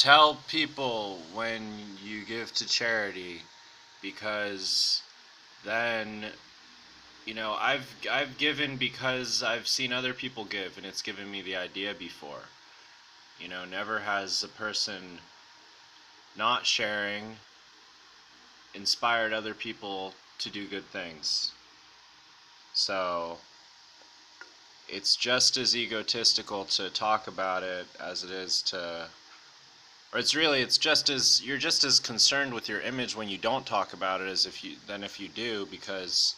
Tell people when you give to charity, because then I've given because I've seen other people give, and it's given me the idea before. Never has a person not sharing inspired other people to do good things. So it's just as egotistical to talk about it as it is to, or it's just as, you're just as concerned with your image when you don't talk about it as if you do, because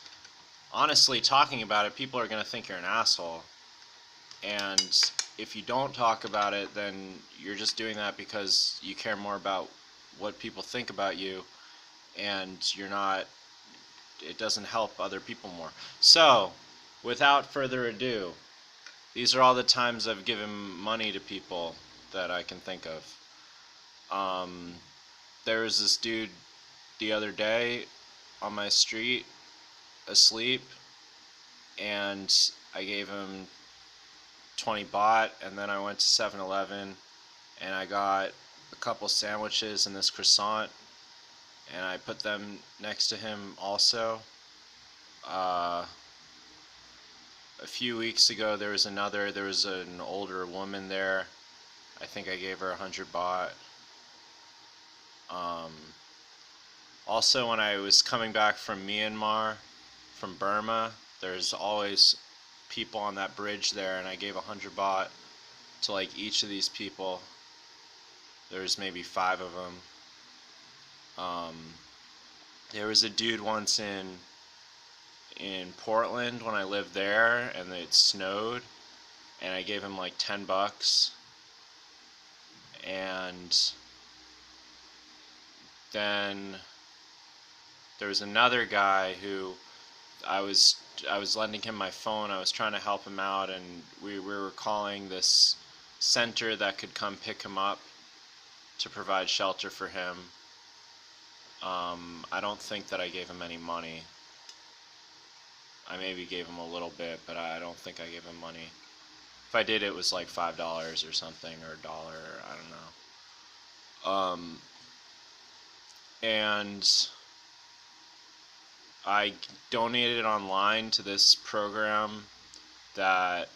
honestly, talking about it, people are going to think you're an asshole. And if you don't talk about it, then you're just doing that because you care more about what people think about you, and it doesn't help other people more. So, without further ado, these are all the times I've given money to people that I can think of. There was this dude the other day on my street, asleep, and I gave him 20 baht, and then I went to 7-Eleven and I got a couple sandwiches and this croissant, and I put them next to him also. A few weeks ago there was an older woman there. I think I gave her 100 baht. Um, Also, when I was coming back from Myanmar, from Burma, there's always people on that bridge there, and I gave 100 baht to like each of these people. There's maybe 5 of them. There was a dude once in Portland when I lived there, and it snowed, and I gave him like 10 bucks. And then there was another guy who I was lending him my phone. I was trying to help him out, and we were calling this center that could come pick him up to provide shelter for him. I don't think that I gave him any money. I maybe gave him a little bit, but I don't think I gave him money. If I did, it was like $5 or something, or a dollar. I don't know. And I donated online to this program that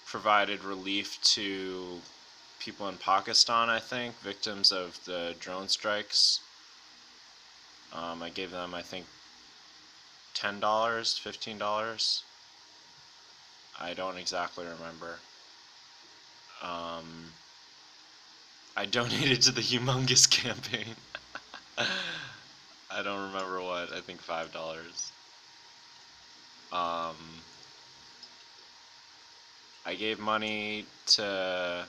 provided relief to people in Pakistan, I think, victims of the drone strikes. I gave them, I think, $10, $15. I don't exactly remember. I donated to the Humongous campaign. I don't remember what. I think $5. Um, I gave money to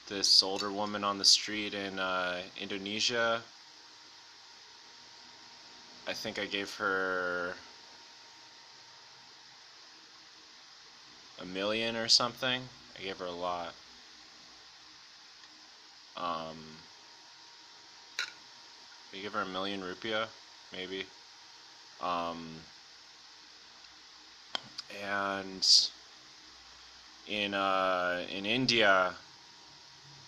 this older woman on the street in Indonesia. I think I gave her $1 million or something. I gave her a lot. I gave her 1 million rupiah, maybe. And in India,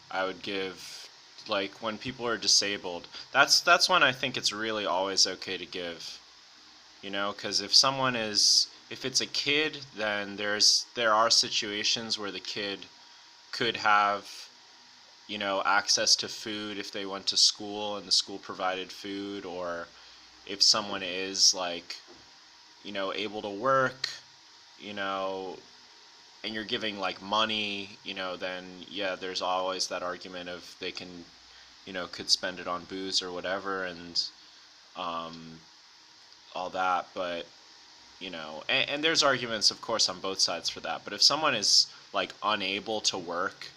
I would give, like, when people are disabled. That's when I think it's really always okay to give. Because if it's a kid, then there are situations where the kid could have, access to food if they went to school and the school provided food, or if someone is like, able to work, you know, and you're giving like money, then yeah, there's always that argument of they can, could spend it on booze or whatever, and um, all that. But and there's arguments, of course, on both sides for that. But if someone is like unable to work,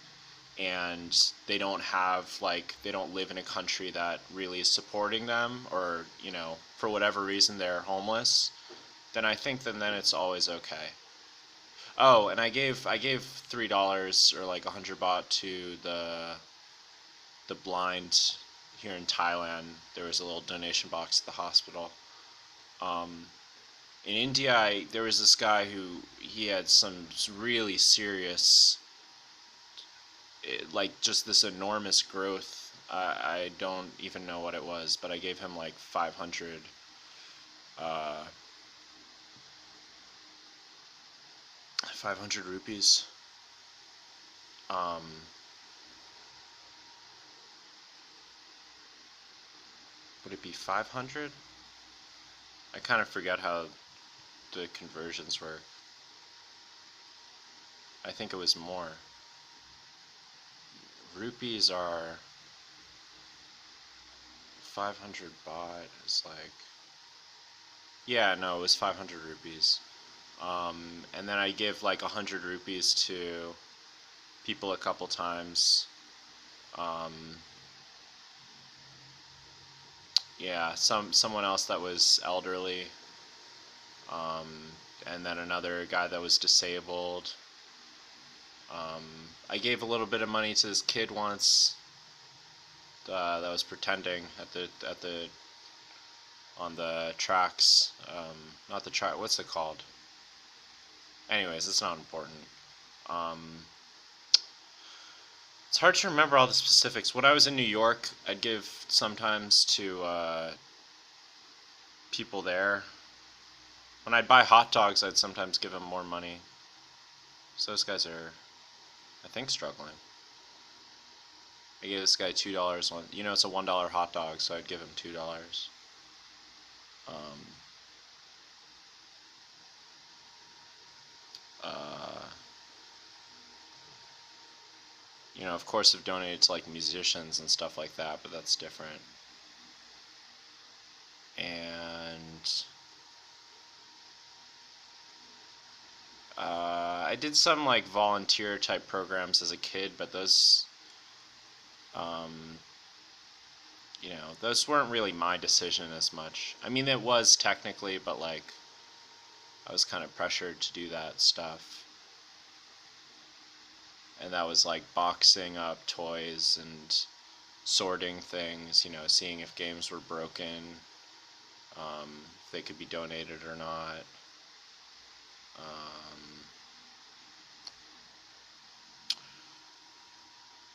and they don't live in a country that really is supporting them, or for whatever reason they're homeless, then I think then it's always okay. Oh, and I gave $3 or like 100 baht to the blind here in Thailand. There was a little donation box at the hospital. Um, in India, there was this guy who he had some really serious like just this enormous growth. I don't even know what it was, but I gave him like 500 rupees. Um, would it be 500? I kind of forget how the conversions work. I think it was more. Rupees are 500 baht is like, yeah, no, it was 500 rupees. And then I give like 100 rupees to people a couple times. Um, yeah, someone else that was elderly, um, and then another guy that was disabled. I gave a little bit of money to this kid once that was pretending at the on the tracks. Not the track. What's it called? Anyways, it's not important. Um, it's hard to remember all the specifics. When I was in New York, I'd give sometimes to people there. When I'd buy hot dogs, I'd sometimes give them more money. So those guys are, I think, struggling. I gave this guy $2. It's a $1 hot dog, so I'd give him $2. Um, uh, of course, I've donated to like musicians and stuff like that, but that's different. And I did some like volunteer type programs as a kid, but um, those weren't really my decision as much. I mean, it was technically, but like I was kind of pressured to do that stuff. And that was like boxing up toys and sorting things, seeing if games were broken, if they could be donated or not. Um,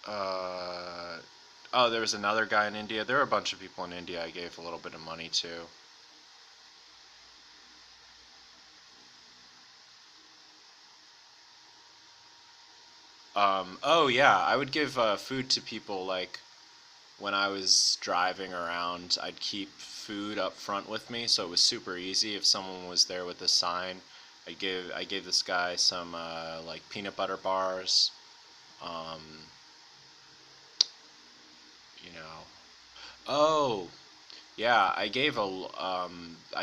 uh, oh, there was another guy in India. There were a bunch of people in India I gave a little bit of money to. Oh yeah, I would give food to people like when I was driving around. I'd keep food up front with me, so it was super easy. If someone was there with a sign, I gave this guy some like peanut butter bars. Um, you know. Oh yeah, I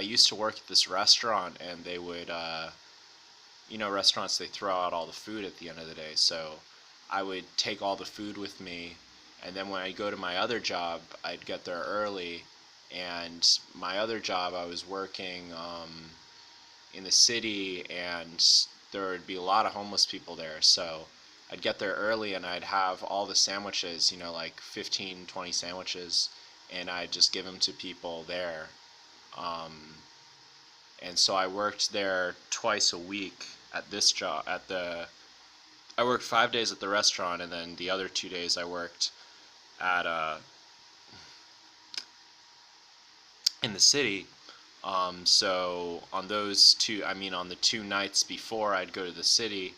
used to work at this restaurant, and they would restaurants, they throw out all the food at the end of the day. So I would take all the food with me, and then when I go to my other job, I'd get there early. And my other job, I was working in the city, and there would be a lot of homeless people there. So I'd get there early, and I'd have all the sandwiches, like 15, 20 sandwiches, and I'd just give them to people there. Um, and so I worked there twice a week at this job. I worked 5 days at the restaurant, and then the other 2 days I worked at in the city. So on those two, I mean, on the 2 nights before I'd go to the city,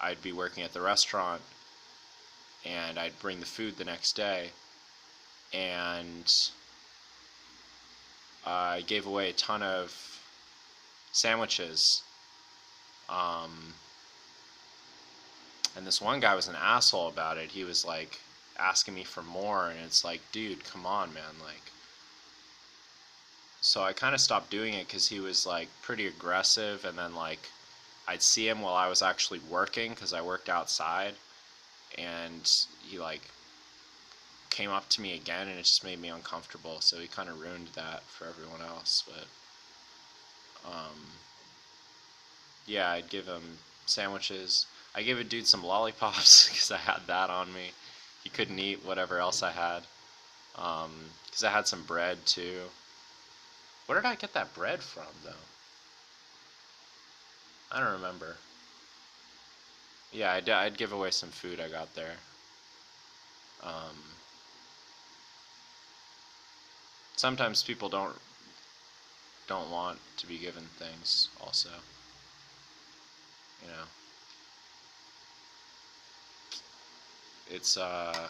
I'd be working at the restaurant, and I'd bring the food the next day, and I gave away a ton of sandwiches. Um, and this one guy was an asshole about it. He was like asking me for more, and it's like, dude, come on, man. Like, so I kind of stopped doing it because he was like pretty aggressive, and then like I'd see him while I was actually working because I worked outside, and he like came up to me again, and it just made me uncomfortable. So he kind of ruined that for everyone else. But um, yeah, I'd give him sandwiches. I gave a dude some lollipops because I had that on me. He couldn't eat whatever else I had. Because I had some bread too. Where did I get that bread from, though? I don't remember. Yeah, I'd give away some food I got there. Um, Sometimes people don't want to be given things. Also, you know, it's yeah,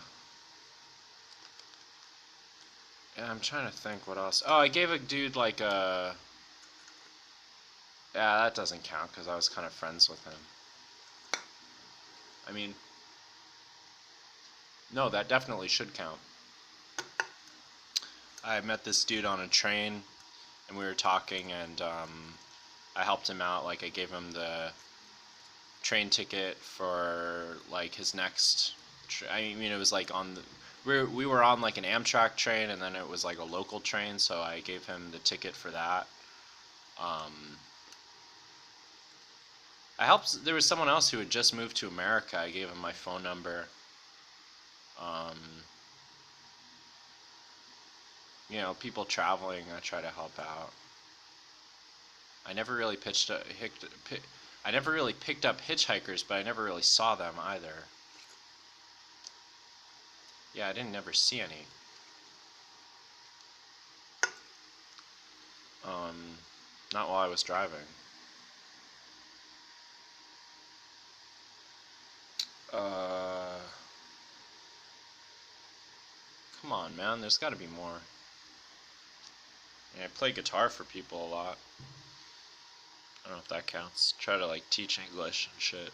I'm trying to think what else. Oh, I gave a dude like a. Yeah, that doesn't count because I was kind of friends with him. I mean, no, that definitely should count. I met this dude on a train, and we were talking, and I helped him out. Like, I gave him the train ticket for like his next. I mean, it was like on the. We were on like an Amtrak train, and then it was like a local train, so I gave him the ticket for that. Um, I helped. There was someone else who had just moved to America. I gave him my phone number. Um, people traveling, I try to help out. I never really I never really picked up hitchhikers, but I never really saw them either. Yeah, I didn't never see any. Um, Not while I was driving. Uh, Come on, man. There's got to be more. Yeah, I play guitar for people a lot. I don't know if that counts. Try to like teach English and shit.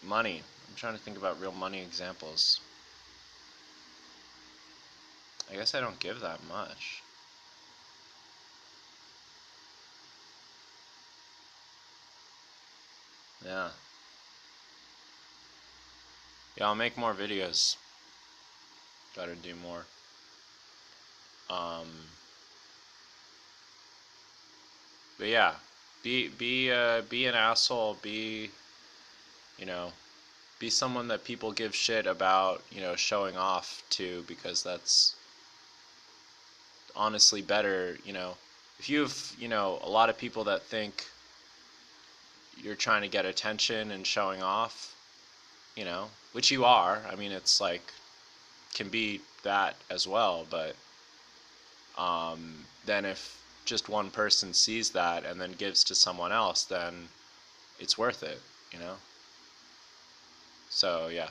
Money. I'm trying to think about real money examples. I guess I don't give that much. Yeah. Yeah, I'll make more videos. Try to do more. Um, but yeah, be an asshole. You know be someone that people give shit about. Showing off to, because that's honestly better. If you have a lot of people that think you're trying to get attention and showing off, which you are. I mean, it's like can be that as well, but then if just one person sees that and then gives to someone else, then it's worth it. So yeah.